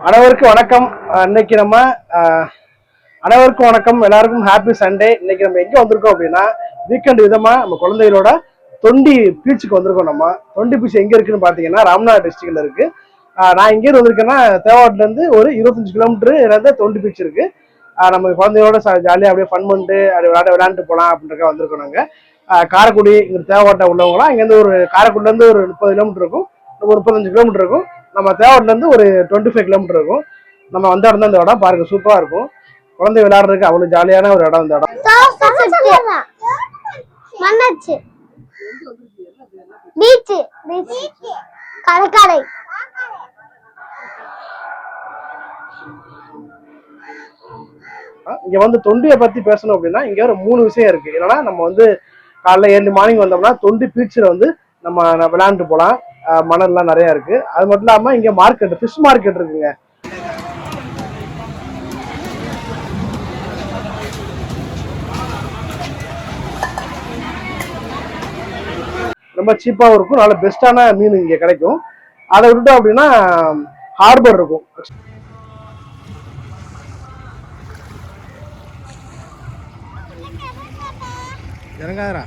அனைவருக்கும் வணக்கம். இன்னைக்கு நம்ம அனைவருக்கும் வணக்கம், எல்லாருக்கும் ஹாப்பி சண்டே. இன்னைக்கு நம்ம எங்க வந்திருக்கோம் அப்படின்னா, வீக்கெண்ட் விதமா நம்ம குழந்தைகளோட தொண்டி பீச்சுக்கு வந்திருக்கோம். நம்ம தொண்டி பீச் எங்க இருக்குன்னு பாத்தீங்கன்னா ராமநாதபுரம் டிஸ்ட்ரிக்ட்ல இருக்கு. நான் எங்கே வந்திருக்கேன்னா, தேவாட்டில இருந்து ஒரு 25 கிலோமீட்டர் தொண்டி பீச் இருக்கு. நம்ம குழந்தையோட ஜாலியாக அப்படியே ஃபன் பண்ணிட்டு அப்படியே விளையாண்டு போகலாம் அப்படின்றக்க வந்திருக்கோம். நாங்கள் காரைக்குடி இங்கே தேவாட்டை உள்ளவங்களாம் இங்கேருந்து ஒரு காரைக்குடிலேருந்து ஒரு 30 கிலோமீட்டர் இருக்கும், ஒரு 35 கிலோமீட்டர் இருக்கும். நம்ம தேவாட்டிலேருந்து ஒரு 25 கிலோமீட்டர் இருக்கும். நம்ம வந்த இடம் தான் இந்த இடம். பாருங்க, சூப்பராக இருக்கும். குழந்தை விளையாடுறதுக்கு அவ்வளோ ஜாலியான ஒரு இடம் இந்த இடம். இங்க வந்து தொண்டியை பத்தி பேசணும் அப்படின்னா இங்க ஒரு 3 விஷயம் இருக்கு. என்னன்னா, நம்ம வந்து காலைல ஏர்லி மார்னிங் வந்தோம்னா தொண்டி பீச்சில் வந்து நம்ம விளையாண்டு போகலாம். மணல்லாம் நிறைய இருக்கு. அது மட்டும் இல்லாம இங்க மார்க்கெட், ஃபிஷ் மார்க்கெட் இருக்குங்க. ரொம்ப சீப்பாகவும் இருக்கும். நல்ல பெஸ்டான மீன் இங்கே கிடைக்கும். அதை விட்டுட்டோம் அப்படின்னா ஹார்பர் இருக்கும். இறங்காதரா.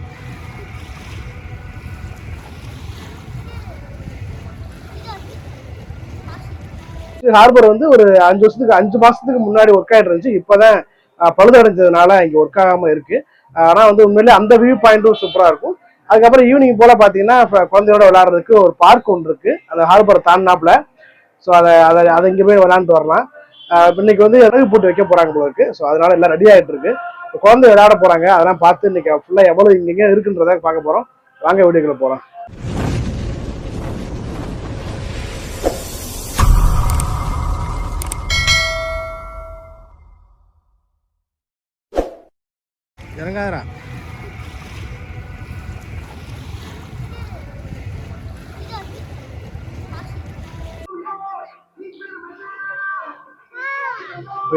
ஹார்பர் வந்து ஒரு 5 மாசத்துக்கு முன்னாடி ஒர்க் ஆகிட்டு இருந்துச்சு. இப்போதான் பழுதடைஞ்சதுனால இங்கே ஒர்க் ஆகாம இருக்கு. ஆனால் வந்து உண்மையிலே அந்த வியூ பாயிண்ட்டும் சூப்பராக இருக்கும். அதுக்கப்புறம் ஈவினிங் போல பார்த்தீங்கன்னா குழந்தையோட விளையாடுறதுக்கு ஒரு பார்க் ஒன்று இருக்கு, அந்த ஹார்பரை தாண்டினாப்புல. ஸோ அதை இங்கே போய் விளையாண்டு வரலாம். இன்னைக்கு வந்து இறகு போட்டு வைக்க போறாங்க போல இருக்கு. ஸோ அதனால எல்லாம் ரெடி ஆகிட்டு இருக்கு. குழந்தை விளையாட போறாங்க. அதெல்லாம் பார்த்து இன்னைக்கு ஃபுல்லாக எவ்வளோ இங்கே இருக்குன்றத பார்க்க போறோம். வாங்க வீடியோக்குள்ள போறோம். இறங்காதரா.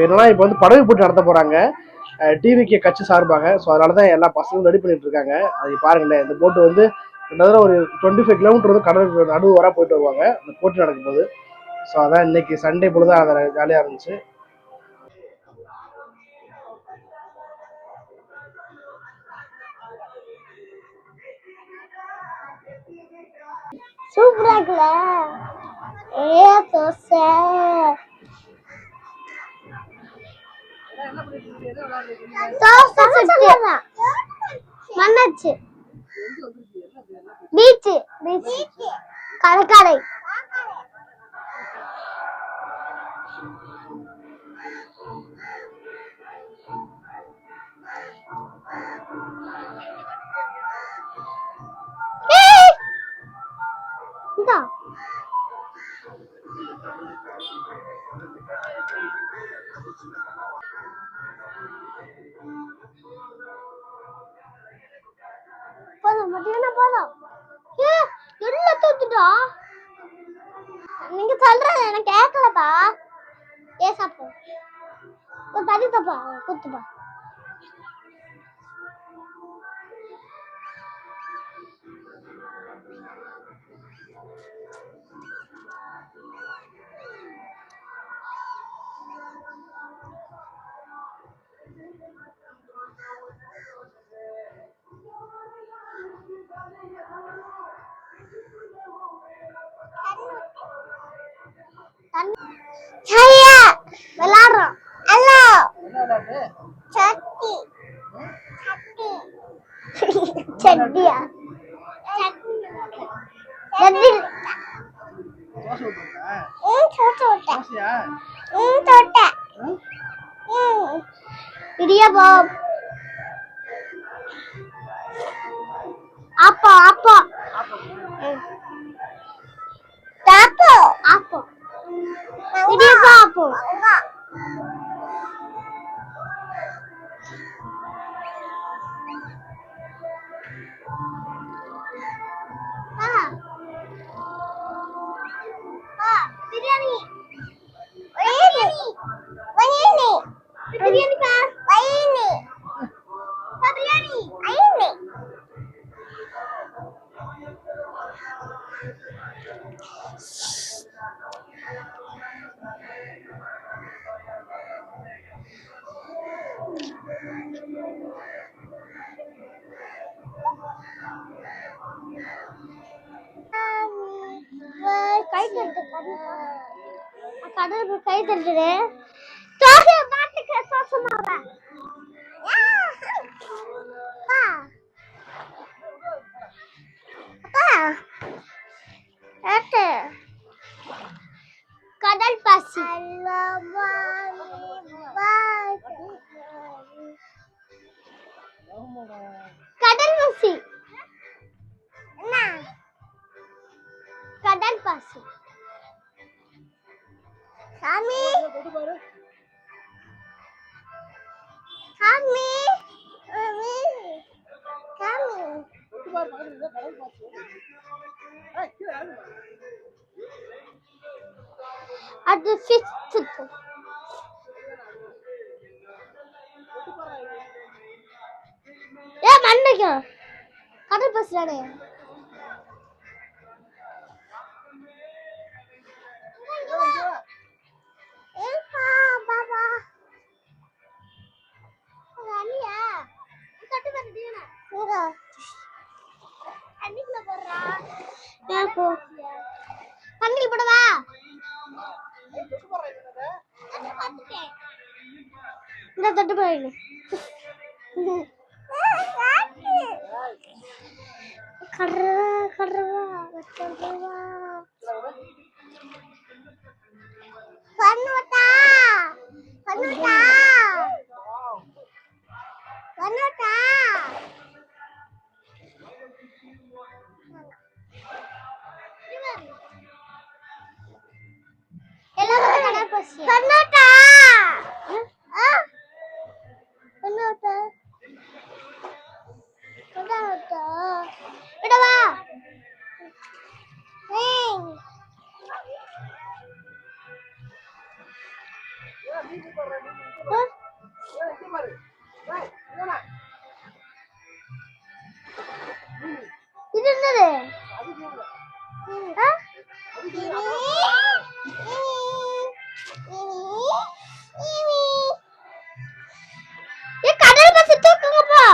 என்னன்னா இப்ப வந்து படகு போட்டு நடத்த போறாங்க டிவிக்கு கட்சி சார்பாக. ஸோ அதனாலதான் எல்லா பசங்களும் ரெடி பண்ணிட்டு இருக்காங்க. அது பாருங்களேன், இந்த போட்டு வந்து கிட்டத்தட்ட ஒரு 25 கிலோமீட்டர் வந்து கடலுக்கு நடுவு வர போயிட்டு வருவாங்க இந்த போட்டி நடக்கும்போது. ஸோ அதான் இன்னைக்கு சண்டே பொழுது அதை ஜாலியா இருந்துச்சு. சூப்பரா இருக்குல்ல? தோசை மண்ணாச்சு பீச் கடற்கரை. போதும் மத்தியானம் போதும். எல்லாம் தூத்துட்டா. நீங்க சொல்றது எனக்கு கேட்கலப்பா. ஏசாப்பா ஒரு தண்ணி தப்பா குத்துப்பா. விளையாடுறோம். ஹலோ சட்டி சட்டியா இடியாப்பம். அப்பா அப்பா தாப்போ அப்போ இடியாப்பம் அப்போ. பிரியாணி பிரியாணி பிரியாணி பிரியாணி கை தட்டு கடல் கை தட்டுது தோசை பாட்டுக்கு சோசமாவ கடல் பாசி கடல் பாசி என்ன கடல் பாசி சாமி சாமி சாமி அது ஃபிஃப்த் ஏ மண்டைக்கு கடல் பாசி தானே தண்ணியில் போடவா இந்த தொட்டு போயிடு கடவா பண்ணுட்டா பண்ணுட்டா பண்ணுட்டா எல்லாரும் கடல் பாசி பண்ணுட்டா பண்ணுட்டா பண்ணுட்டா விடவா இது என்னது கடல் பாசி தூக்குங்கப்பா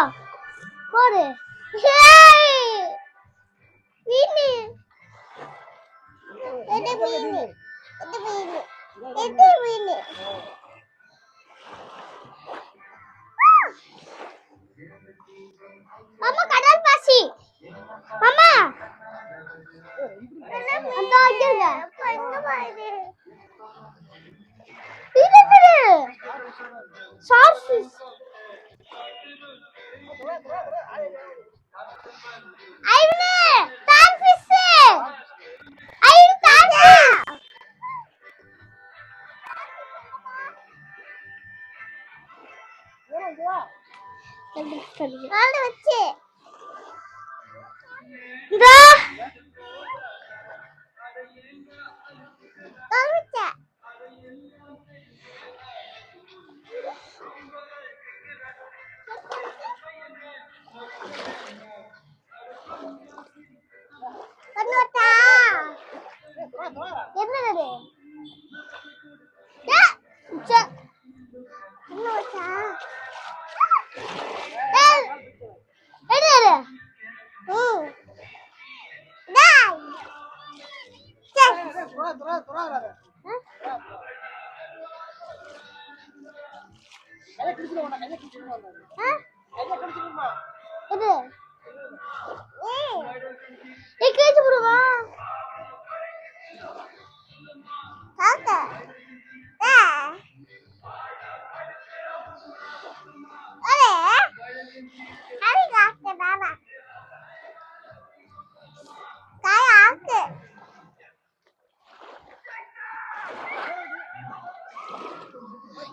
போடு மீனு எது மீனு எது மீனு எது மீனு மாமா கடல் பாசி மாமா அந்த அங்க பண்ணு பாரு இது பாரு சார்ஃபிஷ் ஐவனே சார்ஃபிஷ் ஐவன் சார்ஃபிஷ் கால வச்சு இந்த கால வச்ச பண்ணுட்டா என்னது பண்ணுட்டா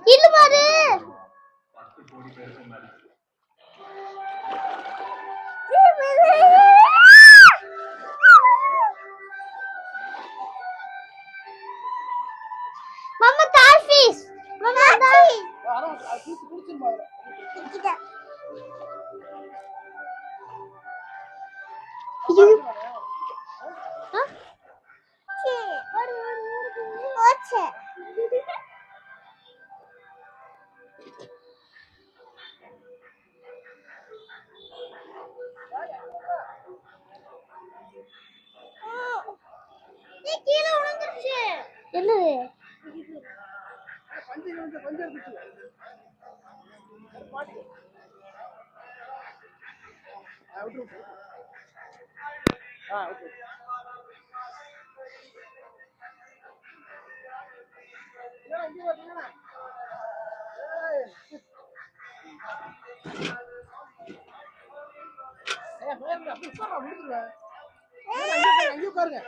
இல்ல பாரு மாமா டால்ஃபிஷ் மாமா டால்ஃபிஷ் குடிச்சிருமா இது ஓச்சே நீ கீழ என்னது பாருங்க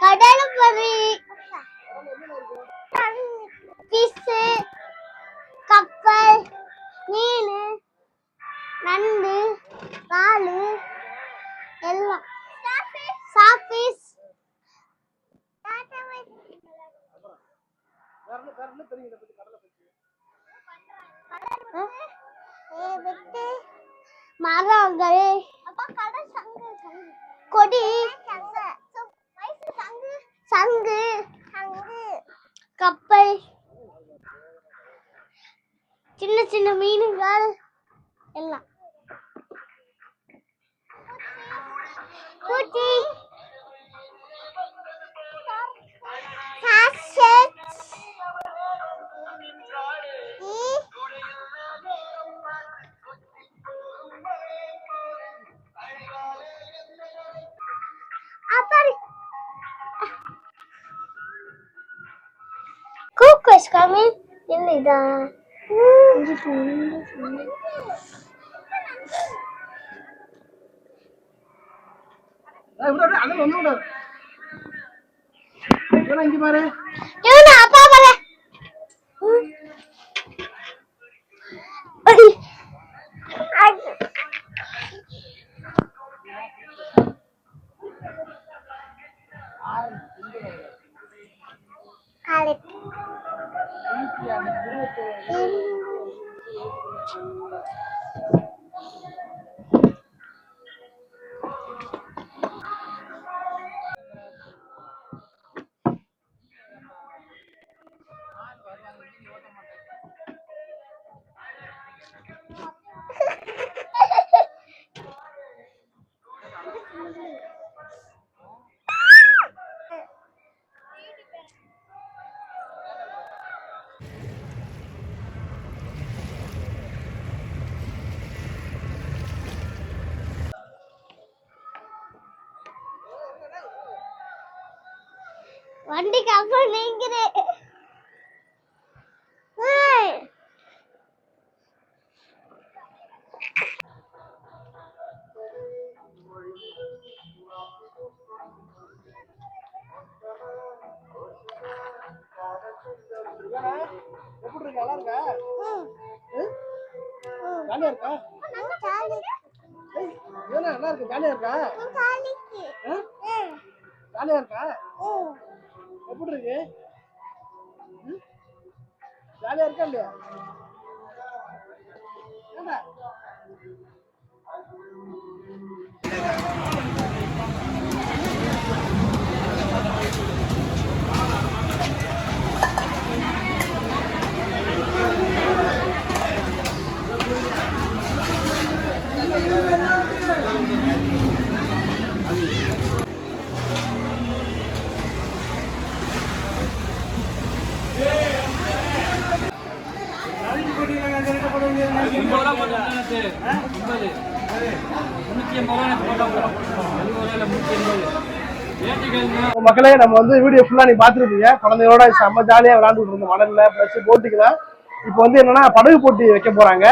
கடலுப்பதி பிசு கப்பல் மீன் நண்டு பாலு எல்லாம் சாஃபிஸ் மரங்கள் கொடி சங்கு கப்பல் சின்ன சின்ன மீன்கள் எல்லாம் பூச்சி Cook is coming in the வண்டிக்கு அப்புறம் நீங்கிறே எப்படி இருக்கு நல்லா இருக்கா ஜாலியா இருக்கா நல்லா இருக்கு ஜாலியா இருக்கா ஜாலியா இருக்கா எப்படி இருக்கு ஜாலியா இருக்கா இல்லையா மக்களே நம்ம வந்து வீடியோ ஃபுல்லா நீ பாத்துருப்பீங்க. குழந்தையோட செம்ம ஜாலியா விளையாண்டுட்டு இருந்தோம் மணல்ல பிளஸ் போட்டிக்கலாம். இப்போ வந்து என்னன்னா படகு போட்டி வைக்க போறாங்க.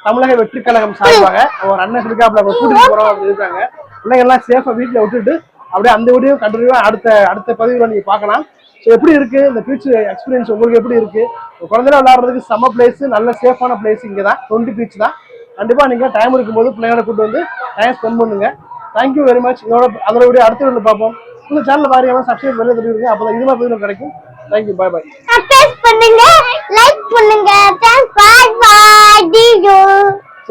தமிழக வெற்றி கழகம் சார்பாக ஒரு அண்ணன் இருக்காப்ல கூட்டிட்டு போறோம் அப்படி இருக்காங்க. பிள்ளைங்க எல்லாம் சேஃபா வீட்டுல விட்டுட்டு அப்படியே அந்த வீடியோ கண்டினியூவா அடுத்த பதிவுல நீங்க பார்க்கலாம். ஸோ எப்படி இருக்கு இந்த பீச் எக்ஸ்பீரியன்ஸ் உங்களுக்கு எப்படி இருக்கு? குழந்தைல விளையாடுறதுக்கு செம்ம பிளேஸ், நல்ல சேஃபான பிளேஸ் இங்கே தான், தொண்டி பீச் தான். கண்டிப்பா நீங்க டைம் இருக்கும்போது பிள்ளைங்களை கூட்டு வந்து டைம் ஸ்பெண்ட் பண்ணுங்க. Thank you very much. அதோட வீடியோ அடுத்த வீடியோ பார்ப்போம். இந்த சேனல் பாருங்க, சப்ஸ்கிரைப் பண்ணி தெரியுங்க, அப்பதான் இது மாதிரி வீடியோ கிடைக்கும். Thank you, bye bye. சப்ஸ்கிரைப் பண்ணுங்க, லைக் பண்ணுங்க. Thanks, bye bye. See you.